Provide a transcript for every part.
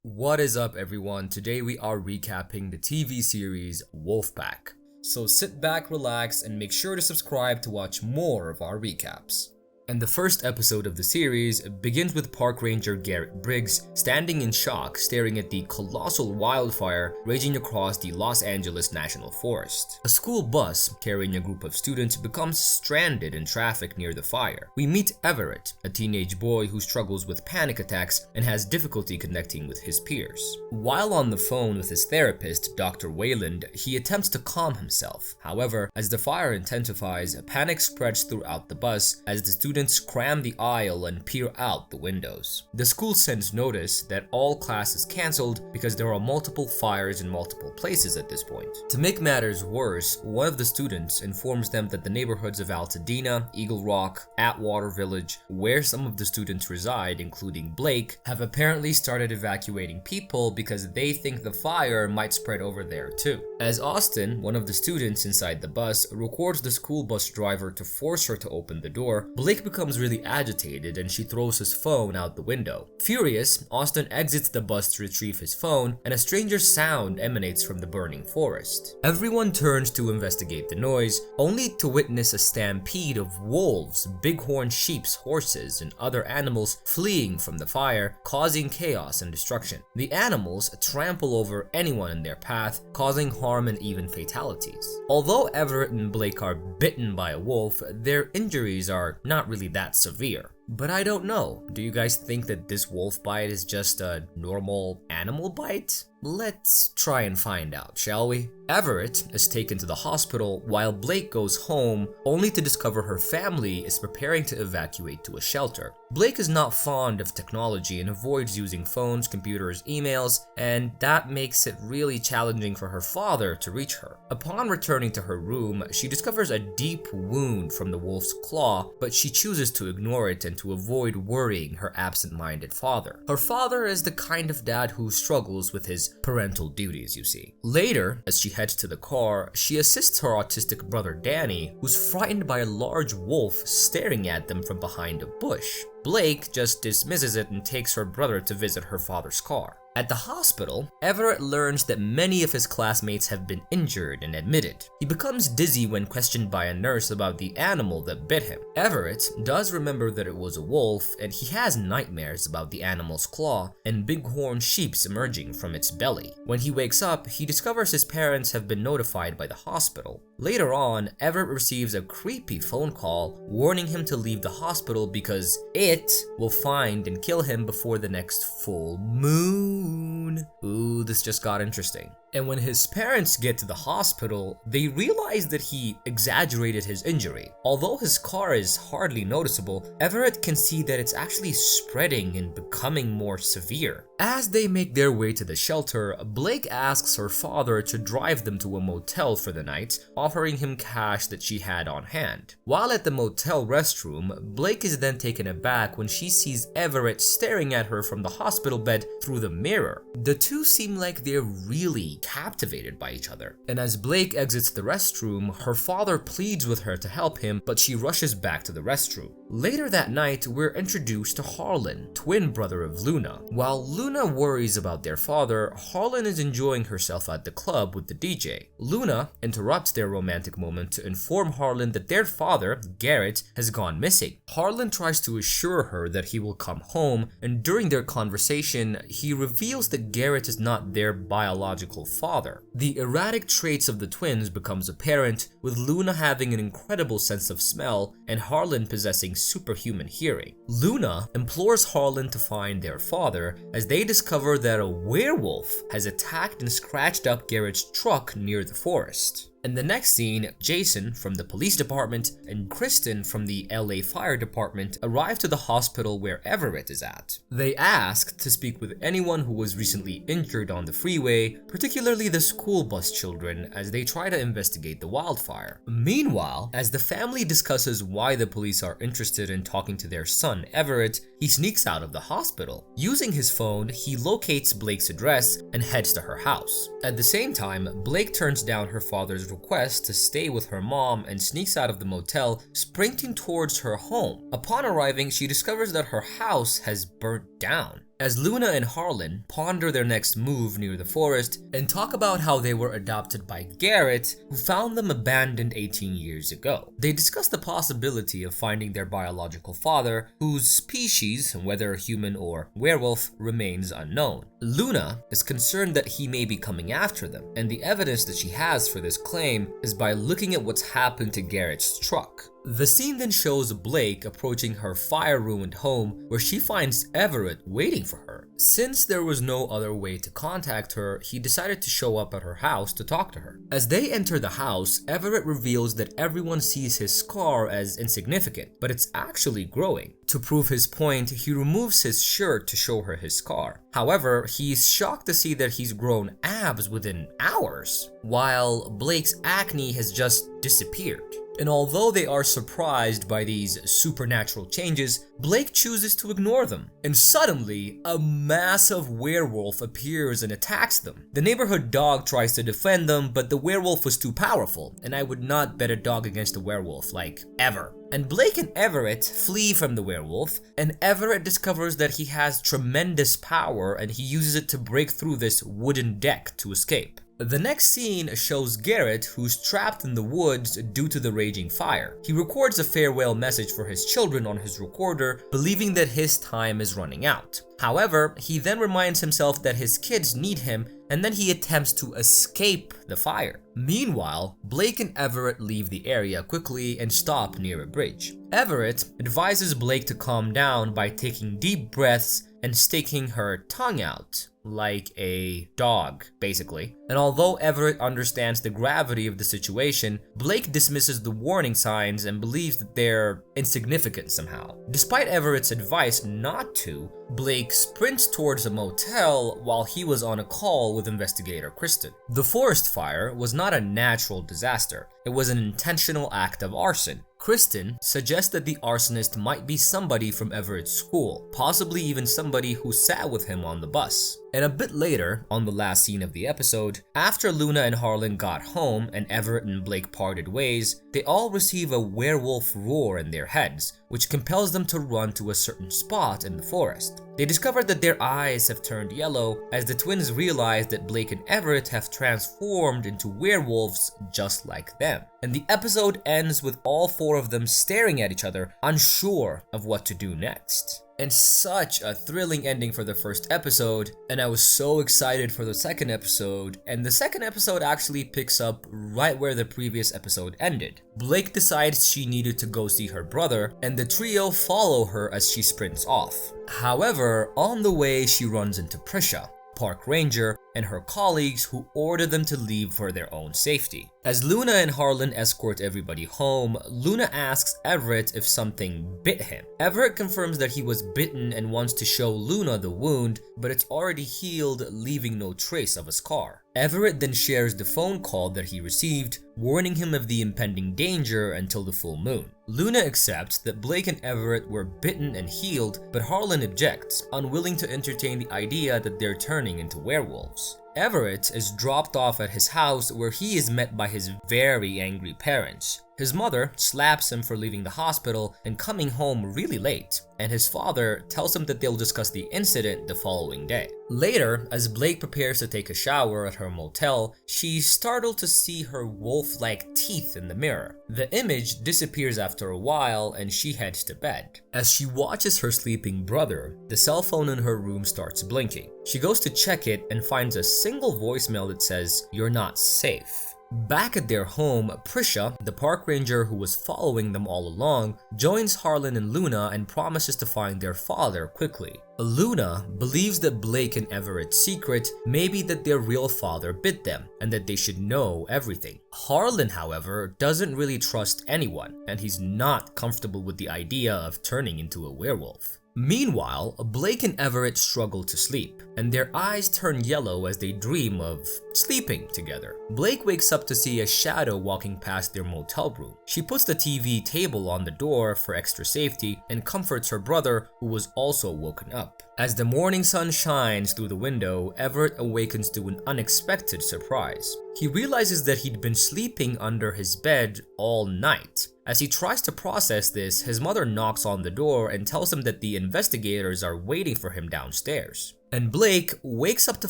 What is up, everyone? Today we are recapping the TV series Wolfpack. So sit back, relax, and make sure to subscribe to watch more of our recaps. And the first episode of the series begins with Park Ranger Garrett Briggs standing in shock, staring at the colossal wildfire raging across the Los Angeles National Forest. A school bus carrying a group of students becomes stranded in traffic near the fire. We meet Everett, a teenage boy who struggles with panic attacks and has difficulty connecting with his peers. While on the phone with his therapist, Dr. Wayland, he attempts to calm himself. However, as the fire intensifies, panic spreads throughout the bus as the students cram the aisle and peer out the windows. The school sends notice that all class is cancelled because there are multiple fires in multiple places at this point. To make matters worse, one of the students informs them that the neighborhoods of Altadena, Eagle Rock, Atwater Village, where some of the students reside, including Blake, have apparently started evacuating people because they think the fire might spread over there too. As Austin, one of the students inside the bus, records the school bus driver to force her to open the door, Blake becomes really agitated and she throws his phone out the window. Furious, Austin exits the bus to retrieve his phone, and a strange sound emanates from the burning forest. Everyone turns to investigate the noise, only to witness a stampede of wolves, bighorn sheep, horses, and other animals fleeing from the fire, causing chaos and destruction. The animals trample over anyone in their path, causing harm and even fatalities. Although Everett and Blake are bitten by a wolf, their injuries are not really that severe. But I don't know. Do you guys think that this wolf bite is just a normal animal bite? Let's try and find out, shall we? Everett is taken to the hospital while Blake goes home, only to discover her family is preparing to evacuate to a shelter. Blake is not fond of technology and avoids using phones, computers, emails, and that makes it really challenging for her father to reach her. Upon returning to her room, she discovers a deep wound from the wolf's claw, but she chooses to ignore it and to avoid worrying her absent-minded father. Her father is the kind of dad who struggles with his parental duties, you see. Later, as she heads to the car, she assists her autistic brother Danny, who's frightened by a large wolf staring at them from behind a bush. Blake just dismisses it and takes her brother to visit her father's car. At the hospital, Everett learns that many of his classmates have been injured and admitted. He becomes dizzy when questioned by a nurse about the animal that bit him. Everett does remember that it was a wolf, and he has nightmares about the animal's claw and bighorn sheep emerging from its belly. When he wakes up, he discovers his parents have been notified by the hospital. Later on, Everett receives a creepy phone call warning him to leave the hospital because it will find and kill him before the next full moon. Ooh, this just got interesting. And when his parents get to the hospital, they realize that he exaggerated his injury. Although his scar is hardly noticeable, Everett can see that it's actually spreading and becoming more severe. As they make their way to the shelter, Blake asks her father to drive them to a motel for the night, offering him cash that she had on hand. While at the motel restroom, Blake is then taken aback when she sees Everett staring at her from the hospital bed through the mirror. The two seem like they're really captivated by each other. And as Blake exits the restroom, her father pleads with her to help him, but she rushes back to the restroom. Later that night, we're introduced to Harlan, twin brother of Luna. While Luna worries about their father, Harlan is enjoying herself at the club with the DJ. Luna interrupts their romantic moment to inform Harlan that their father, Garrett, has gone missing. Harlan tries to assure her that he will come home, and during their conversation, he reveals that Garrett is not their biological father. The erratic traits of the twins becomes apparent, with Luna having an incredible sense of smell and Harlan possessing superhuman hearing. Luna implores Harlan to find their father as they discover that a werewolf has attacked and scratched up Garrett's truck near the forest. In the next scene, Jason from the police department and Kristen from the LA Fire Department arrive to the hospital where Everett is at. They ask to speak with anyone who was recently injured on the freeway, particularly the school bus children, as they try to investigate the wildfire. Meanwhile, as the family discusses why the police are interested in talking to their son Everett, he sneaks out of the hospital. Using his phone, he locates Blake's address and heads to her house. At the same time, Blake turns down her father's request to stay with her mom and sneaks out of the motel, sprinting towards her home. Upon arriving, she discovers that her house has burnt down. as Luna and Harlan ponder their next move near the forest and talk about how they were adopted by Garrett, who found them abandoned 18 years ago. They discuss the possibility of finding their biological father, whose species, whether human or werewolf, remains unknown. Luna is concerned that he may be coming after them, and the evidence that she has for this claim is by looking at what's happened to Garrett's truck. The scene then shows Blake approaching her fire-ruined home, where she finds Everett waiting for her. Since there was no other way to contact her, he decided to show up at her house to talk to her. As they enter the house, Everett reveals that everyone sees his scar as insignificant, but it's actually growing. To prove his point, he removes his shirt to show her his scar. However, he's shocked to see that he's grown abs within hours, while Blake's acne has just disappeared. And although they are surprised by these supernatural changes, Blake chooses to ignore them. And suddenly, a massive werewolf appears and attacks them. The neighborhood dog tries to defend them, but the werewolf was too powerful, and I would not bet a dog against a werewolf, like, ever. And Blake and Everett flee from the werewolf, and Everett discovers that he has tremendous power and he uses it to break through this wooden deck to escape. The next scene shows Garrett, who's trapped in the woods due to the raging fire. He records a farewell message for his children on his recorder, believing that his time is running out. However, he then reminds himself that his kids need him, and then he attempts to escape the fire. Meanwhile, Blake and Everett leave the area quickly and stop near a bridge. Everett advises Blake to calm down by taking deep breaths and sticking her tongue out, like a dog, basically. And although Everett understands the gravity of the situation, Blake dismisses the warning signs and believes that they're insignificant somehow. Despite Everett's advice not to, Blake sprints towards a motel while he was on a call with investigator Kristen. The forest fire was not a natural disaster, it was an intentional act of arson. Kristen suggests that the arsonist might be somebody from Everett's school, possibly even somebody who sat with him on the bus. And a bit later, on the last scene of the episode, after Luna and Harlan got home and Everett and Blake parted ways, they all receive a werewolf roar in their heads, which compels them to run to a certain spot in the forest. They discover that their eyes have turned yellow as the twins realize that Blake and Everett have transformed into werewolves just like them. And the episode ends with all four of them staring at each other, unsure of what to do next. And such a thrilling ending for the first episode, and I was so excited for the second episode, and the second episode actually picks up right where the previous episode ended. Blake decides she needed to go see her brother, and the trio follow her as she sprints off. However, on the way she runs into Prisha, park ranger, and her colleagues who order them to leave for their own safety. As Luna and Harlan escort everybody home, Luna asks Everett if something bit him. Everett confirms that he was bitten and wants to show Luna the wound, but it's already healed, leaving no trace of a scar. Everett then shares the phone call that he received, warning him of the impending danger until the full moon. Luna accepts that Blake and Everett were bitten and healed, but Harlan objects, unwilling to entertain the idea that they're turning into werewolves. Everett is dropped off at his house where he is met by his very angry parents. His mother slaps him for leaving the hospital and coming home really late, and his father tells him that they'll discuss the incident the following day. Later, as Blake prepares to take a shower at her motel, she's startled to see her wolf-like teeth in the mirror. The image disappears after a while and she heads to bed. As she watches her sleeping brother, the cell phone in her room starts blinking. She goes to check it and finds a single voicemail that says, "You're not safe." Back at their home, Prisha, the park ranger who was following them all along, joins Harlan and Luna and promises to find their father quickly. Luna believes that Blake and Everett's secret may be that their real father bit them and that they should know everything. Harlan, however, doesn't really trust anyone, and he's not comfortable with the idea of turning into a werewolf. Meanwhile, Blake and Everett struggle to sleep, and their eyes turn yellow as they dream of sleeping together. Blake wakes up to see a shadow walking past their motel room. She puts the TV table on the door for extra safety and comforts her brother, who was also woken up. As the morning sun shines through the window, Everett awakens to an unexpected surprise. he realizes that he'd been sleeping under his bed all night. As he tries to process this, his mother knocks on the door and tells him that the investigators are waiting for him downstairs. And Blake wakes up to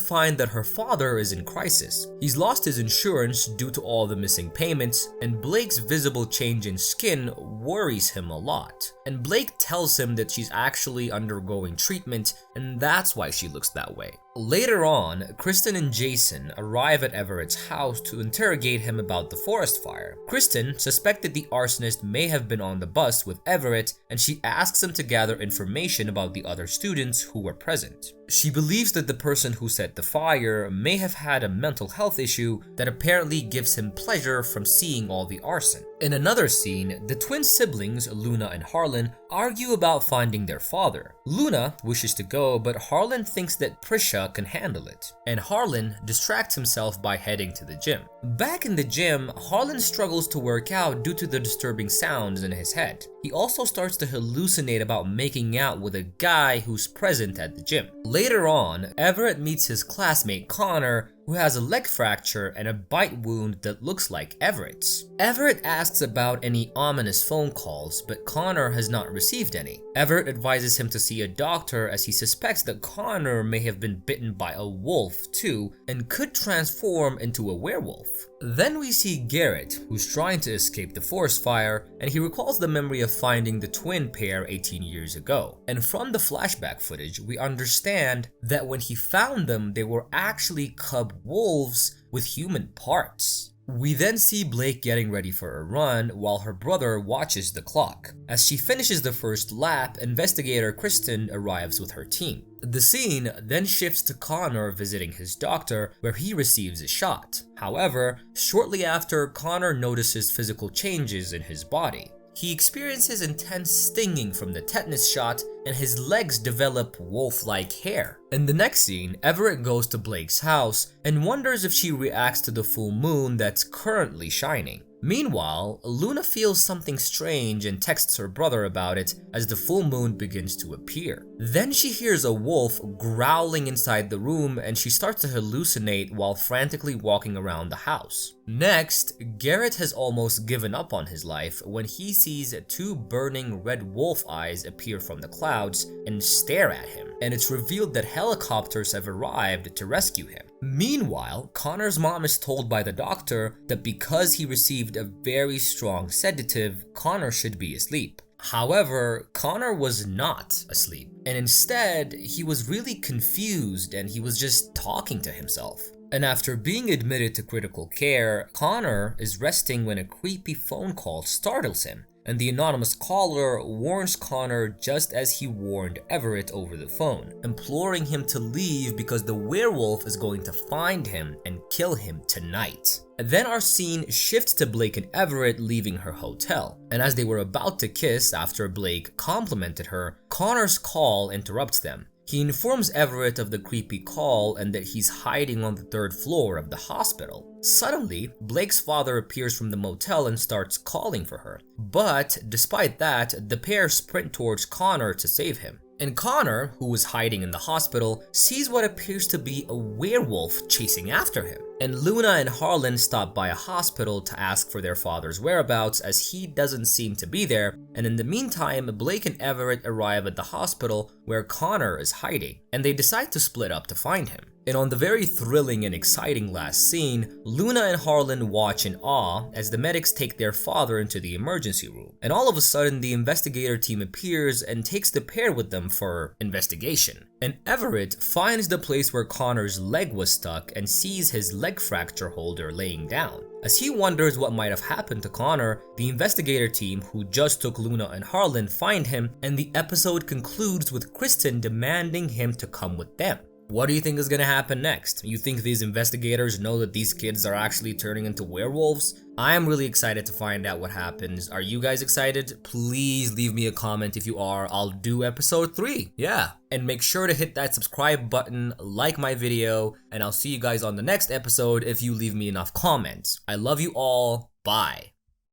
find that her father is in crisis. He's lost his insurance due to all the missing payments, and Blake's visible change in skin worries him a lot. And Blake tells him that she's actually undergoing treatment, and that's why she looks that way. Later on, Kristen and Jason arrive at Everett's house to interrogate him about the forest fire. Kristen suspected the arsonist may have been on the bus with Everett, and she asks him to gather information about the other students who were present. She believes that the person who set the fire may have had a mental health issue that apparently gives him pleasure from seeing all the arson. In another scene, the twin siblings, Luna and Harlan, argue about finding their father. Luna wishes to go, but Harlan thinks that Prisha can handle it, and Harlan distracts himself by heading to the gym. Back in the gym, Harlan struggles to work out due to the disturbing sounds in his head. He also starts to hallucinate about making out with a guy who's present at the gym. Later on, Everett meets his classmate Connor, who has a leg fracture and a bite wound that looks like Everett's. Everett asks about any ominous phone calls, but Connor has not received any. Everett advises him to see a doctor as he suspects that Connor may have been bitten by a wolf too and could transform into a werewolf. Then we see Garrett, who's trying to escape the forest fire, and he recalls the memory of finding the twin pair 18 years ago. And from the flashback footage, we understand that when he found them, they were actually cub wolves with human parts. We then see Blake getting ready for a run while her brother watches the clock. As she finishes the first lap, investigator Kristen arrives with her team. The scene then shifts to Connor visiting his doctor, where he receives a shot. However, shortly after, Connor notices physical changes in his body. He experiences intense stinging from the tetanus shot, and his legs develop wolf-like hair. In the next scene, Everett goes to Blake's house and wonders if she reacts to the full moon that's currently shining. Meanwhile, Luna feels something strange and texts her brother about it as the full moon begins to appear. Then she hears a wolf growling inside the room, and she starts to hallucinate while frantically walking around the house. Next, Garrett has almost given up on his life when he sees two burning red wolf eyes appear from the clouds and stare at him, and it's revealed that helicopters have arrived to rescue him. Meanwhile, Connor's mom is told by the doctor that because he received a very strong sedative, Connor should be asleep. However, Connor was not asleep, and instead, he was really confused and he was just talking to himself. And after being admitted to critical care, Connor is resting when a creepy phone call startles him, and the anonymous caller warns Connor just as he warned Everett over the phone, imploring him to leave because the werewolf is going to find him and kill him tonight. Then our scene shifts to Blake and Everett leaving her hotel, and as they were about to kiss after Blake complimented her, Connor's call interrupts them. He informs Everett of the creepy call and that he's hiding on the 3rd floor of the hospital. Suddenly, Blake's father appears from the motel and starts calling for her. But despite that, the pair sprint towards Connor to save him. And Connor, who was hiding in the hospital, sees what appears to be a werewolf chasing after him. And Luna and Harlan stop by a hospital to ask for their father's whereabouts as he doesn't seem to be there, and in the meantime, Blake and Everett arrive at the hospital where Connor is hiding, and they decide to split up to find him. And on the very thrilling and exciting last scene, Luna and Harlan watch in awe as the medics take their father into the emergency room. And all of a sudden, the investigator team appears and takes the pair with them for investigation. And Everett finds the place where Connor's leg was stuck and sees his leg fracture holder laying down. As he wonders what might have happened to Connor, the investigator team who just took Luna and Harlan find him, and the episode concludes with Kristen demanding him to come with them. What do you think is gonna happen next? You think these investigators know that these kids are actually turning into werewolves? I'm really excited to find out what happens. Are you guys excited? Please leave me a comment if you are. I'll do episode 3. Yeah. And make sure to hit that subscribe button, like my video, and I'll see you guys on the next episode if you leave me enough comments. I love you all. Bye.